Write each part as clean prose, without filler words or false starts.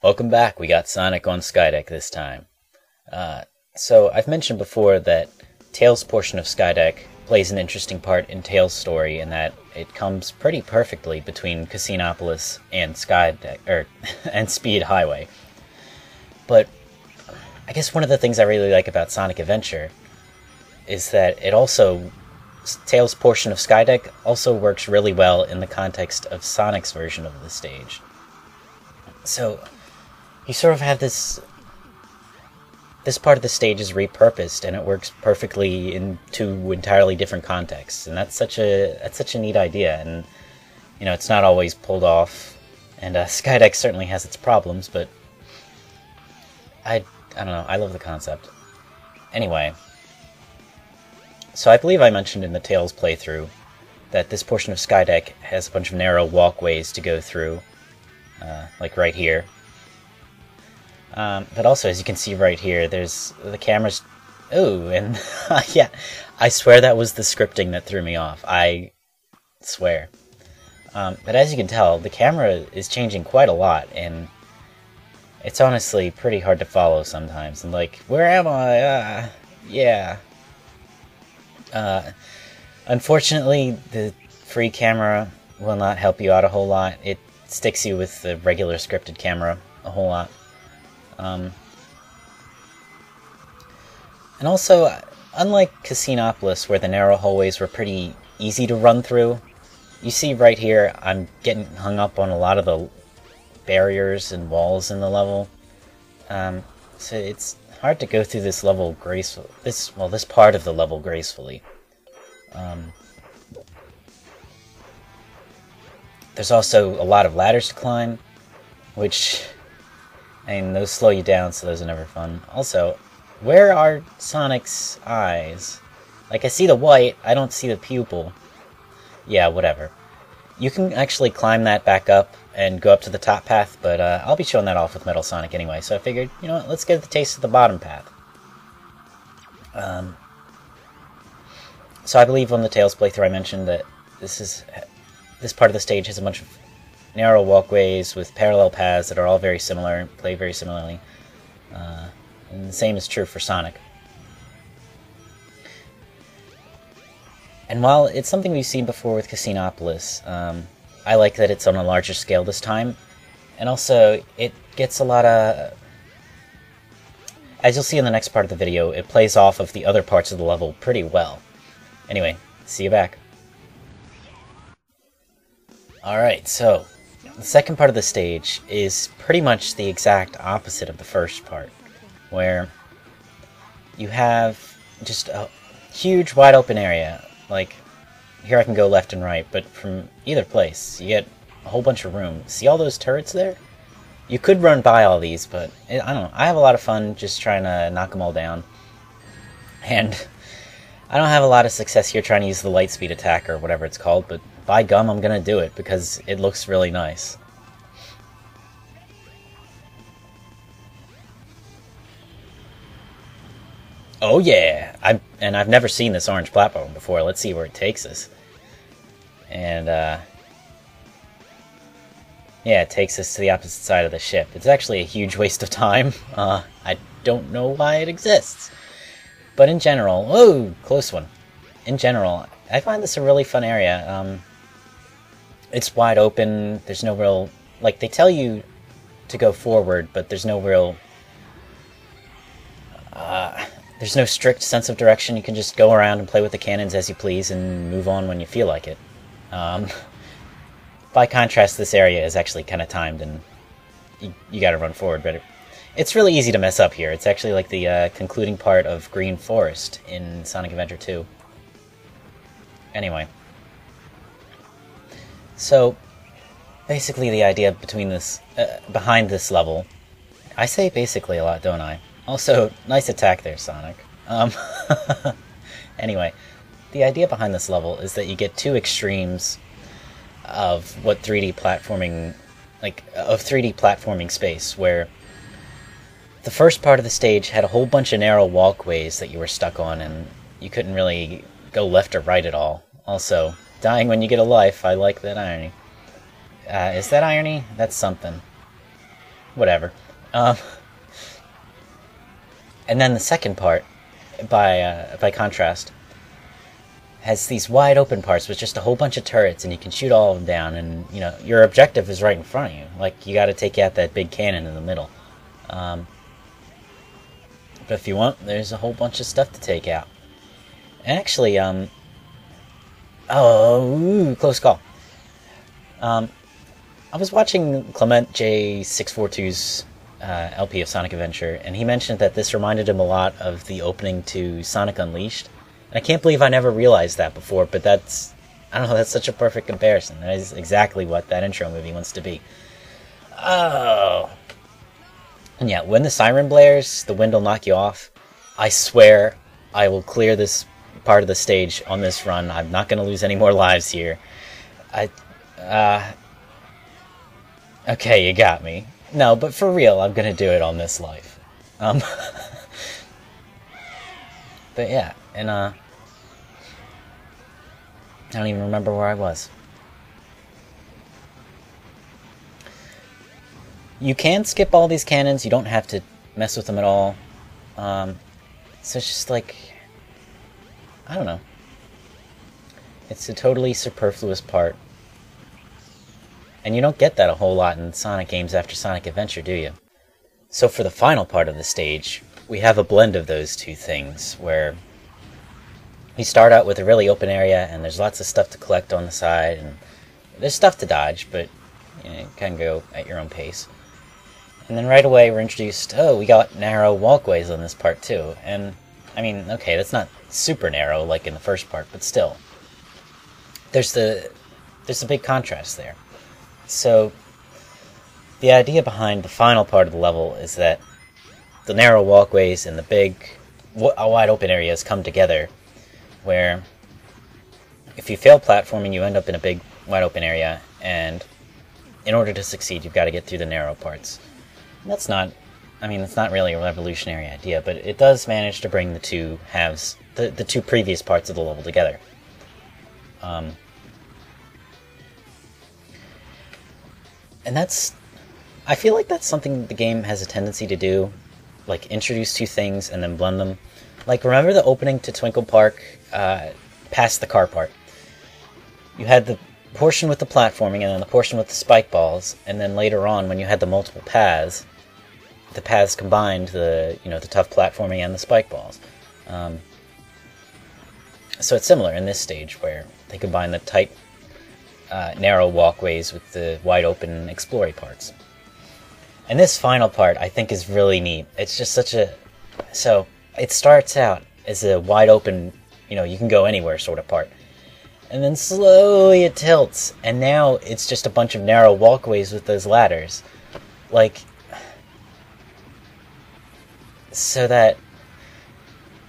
Welcome back. We got Sonic on Skydeck this time. So I've mentioned before that Tails' portion of Skydeck plays an interesting part in Tails' story in that it comes pretty perfectly between Casinopolis and and Speed Highway. But I guess one of the things I really like about Sonic Adventure is that Tails' portion of Skydeck also works really well in the context of Sonic's version of the stage. So you sort of have this part of the stage is repurposed, and it works perfectly in two entirely different contexts, and that's such a neat idea. And it's not always pulled off, and Skydeck certainly has its problems, but I don't know, I love the concept. Anyway, so I believe I mentioned in the Tails playthrough that this portion of Skydeck has a bunch of narrow walkways to go through, like right here. But also, as you can see right here, there's the cameras. Oh, and yeah, I swear that was the scripting that threw me off. I swear. But as you can tell, the camera is changing quite a lot, and it's honestly pretty hard to follow sometimes. And like, where am I? Yeah. Unfortunately, the free camera will not help you out a whole lot. It sticks you with the regular scripted camera a whole lot. And also, unlike Casinopolis, where the narrow hallways were pretty easy to run through, you see right here, I'm getting hung up on a lot of the barriers and walls in the level. So it's hard to go through this level this part of the level gracefully. There's also a lot of ladders to climb, which, I mean, those slow you down, so those are never fun. Also, where are Sonic's eyes? Like, I see the white, I don't see the pupil. Yeah, whatever. You can actually climb that back up and go up to the top path, but I'll be showing that off with Metal Sonic anyway, so I figured, you know what, let's get the taste of the bottom path. So I believe on the Tails playthrough I mentioned that this part of the stage has a bunch of narrow walkways with parallel paths that are all very similar, play very similarly. And the same is true for Sonic. And while it's something we've seen before with Casinopolis, I like that it's on a larger scale this time. And also, it gets a lot of... As you'll see in the next part of the video, it plays off of the other parts of the level pretty well. Anyway, see you back. Alright, so the second part of the stage is pretty much the exact opposite of the first part, where you have just a huge wide open area. Like, here I can go left and right, but from either place you get a whole bunch of room. See all those turrets there? You could run by all these, but I don't know, I have a lot of fun just trying to knock them all down. And I don't have a lot of success here trying to use the light speed attack or whatever it's called, but by gum, I'm gonna do it because it looks really nice. Oh yeah! I've never seen this orange platform before. Let's see where it takes us. And yeah, it takes us to the opposite side of the ship. It's actually a huge waste of time. I don't know why it exists. But in general, whoa, close one. In general, I find this a really fun area. It's wide open, there's no real... Like, they tell you to go forward, but there's no real... there's no strict sense of direction. You can just go around and play with the cannons as you please and move on when you feel like it. By contrast, this area is actually kind of timed, and you gotta run forward, but it's really easy to mess up here. It's actually like the concluding part of Green Forest in Sonic Adventure 2. Anyway. So, basically the idea behind this level... I say basically a lot, don't I? Also, nice attack there, Sonic. Anyway, the idea behind this level is that you get two extremes of what 3D platforming... of 3D platforming space, where the first part of the stage had a whole bunch of narrow walkways that you were stuck on, and you couldn't really go left or right at all. Also, dying when you get a life, I like that irony. Is that irony? That's something. whatever. Um, and then the second part, by contrast, has these wide open parts with just a whole bunch of turrets, and you can shoot all of them down, and, you know, your objective is right in front of you. Like, you gotta take out that big cannon in the middle. But if you want, there's a whole bunch of stuff to take out. And actually, close call. I was watching Clement J642's LP of Sonic Adventure, and he mentioned that this reminded him a lot of the opening to Sonic Unleashed. And I can't believe I never realized that before, but that's, I don't know, that's such a perfect comparison. That is exactly what that intro movie wants to be. Oh. And yeah, when the siren blares, the wind will knock you off. I swear I will clear this part of the stage on this run. I'm not going to lose any more lives here. Okay, you got me. No, but for real, I'm going to do it on this life. But yeah, and I don't even remember where I was. You can skip all these cannons, you don't have to mess with them at all. So it's just like, I don't know. It's a totally superfluous part. And you don't get that a whole lot in Sonic games after Sonic Adventure, do you? So for the final part of the stage, we have a blend of those two things, where you start out with a really open area, and there's lots of stuff to collect on the side, and there's stuff to dodge, but you know, you can go at your own pace. And then right away we're introduced, oh, we got narrow walkways on this part too. And, I mean, okay, that's not super narrow like in the first part, but still. There's a big contrast there. So, the idea behind the final part of the level is that the narrow walkways and the big, wide open areas come together, where if you fail platforming, you end up in a big, wide open area, and in order to succeed, you've got to get through the narrow parts. And that's not, I mean, it's not really a revolutionary idea, but it does manage to bring the two halves, the two previous parts of the level together. And that's, I feel like that's something the game has a tendency to do, like introduce two things and then blend them. Like, remember the opening to Twinkle Park, past the car part? You had the portion with the platforming and then the portion with the spike balls, and then later on when you had the multiple paths, the paths combined the tough platforming and the spike balls. So it's similar in this stage where they combine the tight, narrow walkways with the wide open explory parts. And this final part I think is really neat. It's just such a, so it starts out as a wide open, you can go anywhere sort of part. And then slowly it tilts, and now it's just a bunch of narrow walkways with those ladders. Like, so that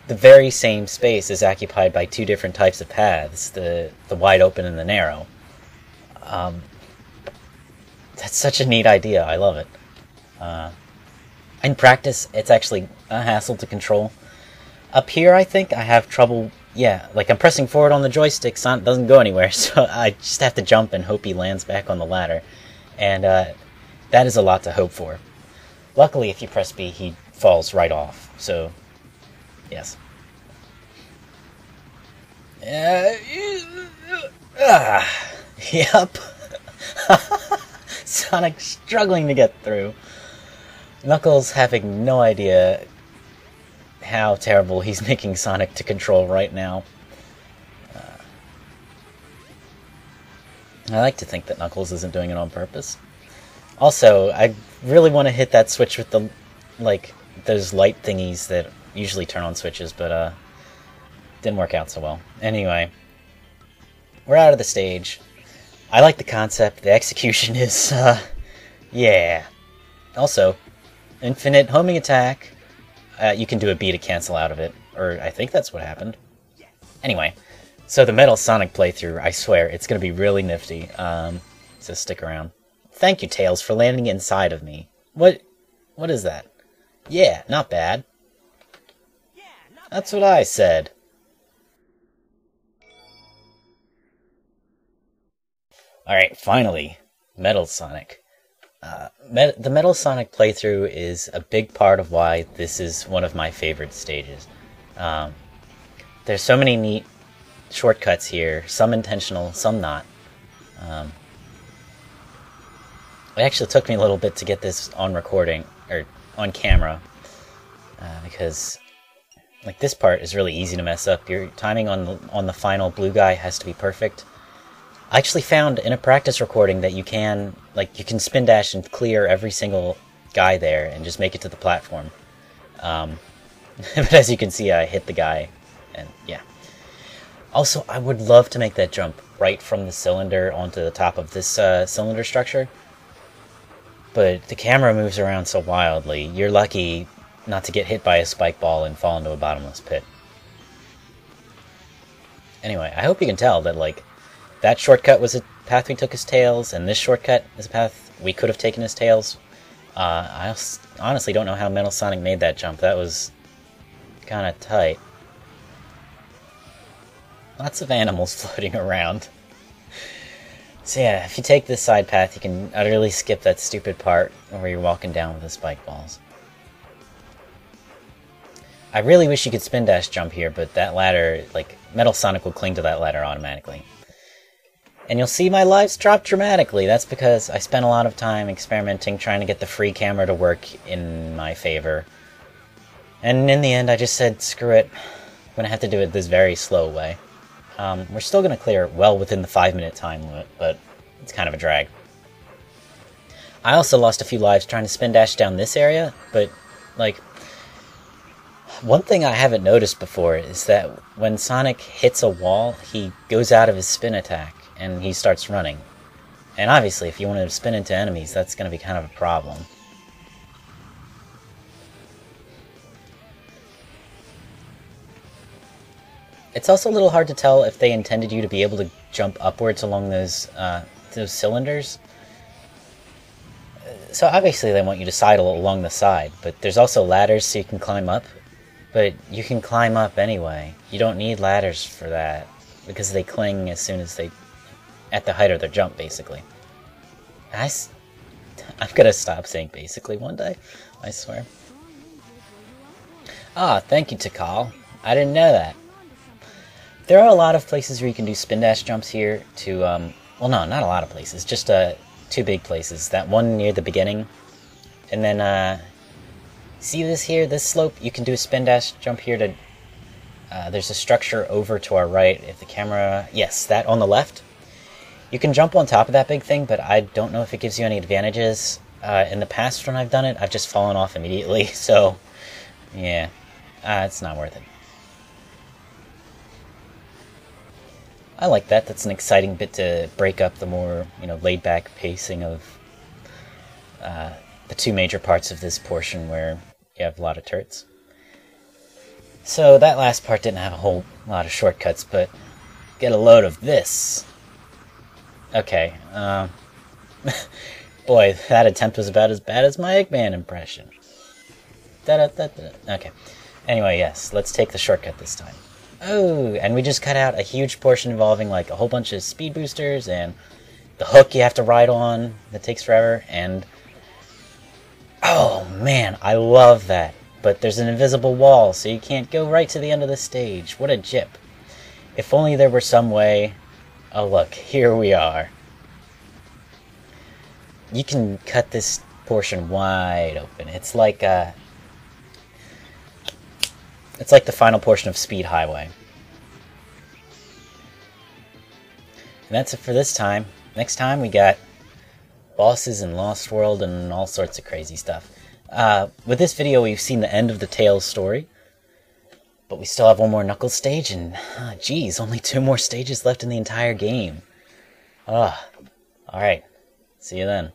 the very same space is occupied by two different types of paths, the wide open and the narrow. That's such a neat idea, I love it. In practice, it's actually a hassle to control. Up here, I think, I have trouble, like I'm pressing forward on the joystick, Sonic doesn't go anywhere, so I just have to jump and hope he lands back on the ladder. And that is a lot to hope for. Luckily, if you press B, he falls right off, so yes. Yep. Sonic struggling to get through. Knuckles having no idea how terrible he's making Sonic to control right now. I like to think that Knuckles isn't doing it on purpose. Also, I really want to hit that switch with the, those light thingies that usually turn on switches, but didn't work out so well. Anyway, we're out of the stage. I like the concept. The execution is, yeah. Also, infinite homing attack. You can do a B to cancel out of it, or I think that's what happened. Anyway, so the Metal Sonic playthrough, I swear, it's going to be really nifty, so stick around. Thank you, Tails, for landing inside of me. What is that? Yeah, not bad. That's what I said. Alright, finally, Metal Sonic. The Metal Sonic playthrough is a big part of why this is one of my favorite stages. There's so many neat shortcuts here, some intentional, some not. It actually took me a little bit to get this on recording, or on camera, because like this part is really easy to mess up. Your timing on the final blue guy has to be perfect. I actually found in a practice recording that you can spin dash and clear every single guy there and just make it to the platform. But as you can see, I hit the guy, and yeah. Also, I would love to make that jump right from the cylinder onto the top of this cylinder structure, but the camera moves around so wildly, you're lucky not to get hit by a spike ball and fall into a bottomless pit. Anyway, I hope you can tell that, like, that shortcut was a path we took as Tails, and this shortcut is a path we could have taken as Tails. I honestly don't know how Metal Sonic made that jump. That was kind of tight. Lots of animals floating around. So yeah, if you take this side path, you can utterly skip that stupid part where you're walking down with the spike balls. I really wish you could spin dash jump here, but that ladder, like, Metal Sonic will cling to that ladder automatically. And you'll see my lives drop dramatically. That's because I spent a lot of time experimenting, trying to get the free camera to work in my favor. And in the end, I just said, screw it. I'm going to have to do it this very slow way. We're still going to clear well within the 5-minute time limit, but it's kind of a drag. I also lost a few lives trying to spin dash down this area, but, like, one thing I haven't noticed before is that when Sonic hits a wall, he goes out of his spin attack, and he starts running. And obviously, if you want to spin into enemies, that's going to be kind of a problem. It's also a little hard to tell if they intended you to be able to jump upwards along those cylinders. So obviously they want you to sidle along the side, but there's also ladders so you can climb up. But you can climb up anyway. You don't need ladders for that, because they cling as soon as they... at the height of their jump, basically. I'm gonna stop saying basically one day, I swear. Ah, thank you, Takal. I didn't know that. There are a lot of places where you can do spin dash jumps here to, well, no, not a lot of places, just two big places. That one near the beginning, and then, see this here, this slope? You can do a spin dash jump here to, there's a structure over to our right. If the camera, yes, that on the left. You can jump on top of that big thing, but I don't know if it gives you any advantages. In the past when I've done it, I've just fallen off immediately, so, yeah, it's not worth it. I like that. That's an exciting bit to break up the more, laid-back pacing of the two major parts of this portion where you have a lot of turrets. So that last part didn't have a whole lot of shortcuts, but get a load of this. Okay, boy, that attempt was about as bad as my Eggman impression. Okay, anyway, yes, let's take the shortcut this time. Oh, and we just cut out a huge portion involving, like, a whole bunch of speed boosters, and the hook you have to ride on that takes forever, and... oh, man, I love that. But there's an invisible wall, so you can't go right to the end of the stage. What a jip. If only there were some way... oh, look, here we are. You can cut this portion wide open. It's like the final portion of Speed Highway. And that's it for this time. Next time we got bosses in Lost World and all sorts of crazy stuff. With this video we've seen the end of the Tails story. But we still have one more Knuckles stage, and geez, only 2 more stages left in the entire game. Alright. See you then.